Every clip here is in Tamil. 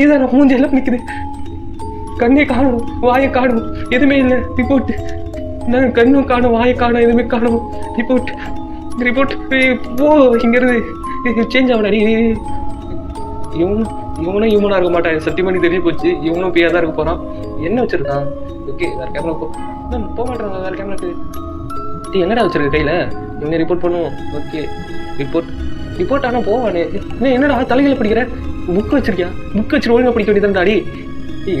இதான் மூஞ்சி எல்லாம் நிக்குது, கண்ணே காணும், வாயை காணும், எதுவுமே இல்லை. ரிப்போர்ட், நான் கண்ணும் காணும், வாயை காணும், எதுவுமே காணும். ரிப்போர்ட் ரிப்போர்ட் போ இங்கிருந்து, சேஞ்ச் ஆகணாடி. இவனும் இவனா இருக்க மாட்டான், சத்தியமணி தெரிஞ்சு போச்சு. இவனும் பேயா தான் இருக்க போறான். என்ன வச்சிருக்கான்? ஓகே, வேற கேமரா போக மாட்டேன். வேற கேமராக்கு என்னடா வச்சிருக்க கையில? இவனை ரிப்போர்ட் பண்ணுவோம். ஓகே, ரிப்போர்ட் ஆனால் போவானே. என்னடா தலைகளை படிக்கிற? புக் வச்சிருக்கியா? புக் வச்சு ஒழுங்கா படிக்க வேண்டியதாடி.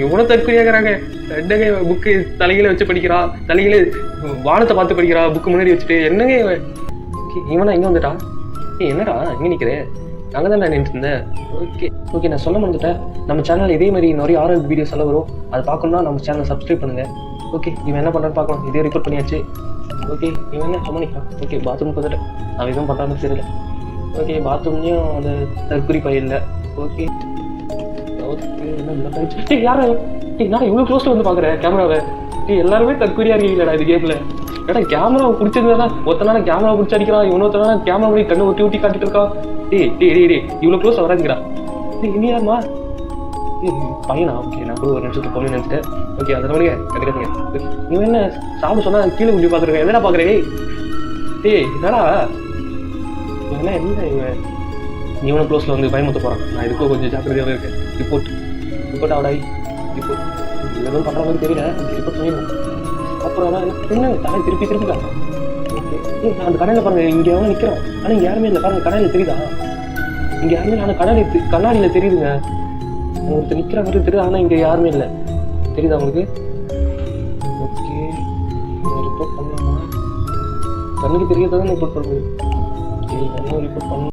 இவனை தற்கொலையாகிறாங்க. ரெண்டங்க புக்கு தலைகளை வச்சு படிக்கிறா, தலைகளை வானத்தை பார்த்து படிக்கிறா, புக்கு முன்னாடி வச்சுட்டு. என்னங்க இவனா இங்கே வந்துட்டா? என்னடா இங்கே நிற்கிறேன்? அங்கே தான் நான் நின்றுருந்தேன். ஓகே, நான் சொல்ல மறந்துட்டேன். நம்ம சேனல் இதே மாதிரி நிறைய ஆர்எல் வீடியோஸ் எல்லாம் வரும். அதை பார்க்கணும்னா நம்ம சேனலை சப்ஸ்கிரைப் பண்ணுங்கள். ஓகே, இவன் என்ன பண்ணுறான்னு பார்க்கலாம். இதே ரிப்போர்ட் பண்ணியாச்சு. ஓகே, இவன் என்ன கவனிக்கலாம். ஓகே, பாத்ரூம் பார்த்துட்டேன். அவன் எதுவும் பண்ணுறான்னு தெரியல. ஓகே, பாத்ரூம்லேயும் அந்த தற்கொலை பையன் இல்லை. ஓகே யாரா நான் இவ்வளோ க்ளோஸில் வந்து பார்க்குறேன் கேமராவை. எல்லாருமே தற்கொலையாக இருக்கீங்களா இது கேமில்? ஏடா கேமரா பிடிச்சிருந்தா ஒருத்தனால கேமரா பிடிச்சி அடிக்கிறான், இவனொருத்தனால கேமரா போய் கண்ணை ஒட்டி காட்டிட்டு இருக்கான். டே இவ்வளோ க்ளோஸ் வராதுங்கிறா. இனி யாருமா பையனா? ஓகே, நான் கூட ஒரு நிமிஷத்துக்கு போகணும்னு நினச்சிட்டேன். ஓகே, அதை மாதிரி கட்டுக்காதீங்க. இவன் என்ன சாப்பிட சொன்னால் கீழே குஞ்சு பார்த்துருக்கேன். என்னடா பார்க்குறேன்? என்னடா என்ன இவன் இவனை க்ளோஸில் வந்து பயமுத்த போகிறான். நான் இதுக்கும் கொஞ்சம் ஜாக்கிரதையாகவே இருக்கேன். ரிப்போர்ட் ஆடாய். ரிப்போர்ட் எதுவும் பண்ணுற மாதிரி தெரியல. ரிப்போர்ட் பண்ணிடுவோம். அப்புறம் என்ன தலை திருப்பி காட்டும். ஓகே, நான் அந்த கடையில் பாருங்கள், இங்கே எவனும் நிற்கிறான். ஆனால் இங்கே யாருமே இல்லை பாருங்கள். கடையில் தெரியுதா? இங்கே யாருமே இல்லை. ஆனால் கண்ணாடியில் தெரியுதுங்க. ஒருத்தர் நிற்கிற மாதிரி தெரியுது. ஆனால் இங்கே யாருமே இல்லை. தெரியுதா உங்களுக்கு? ஓகே, ரிப்போர்ட் பண்ணலாமா? கண்ணுக்கு தெரியாதான் ரிப்போர்ட் பண்ணுறது. ரிப்போர்ட் பண்ண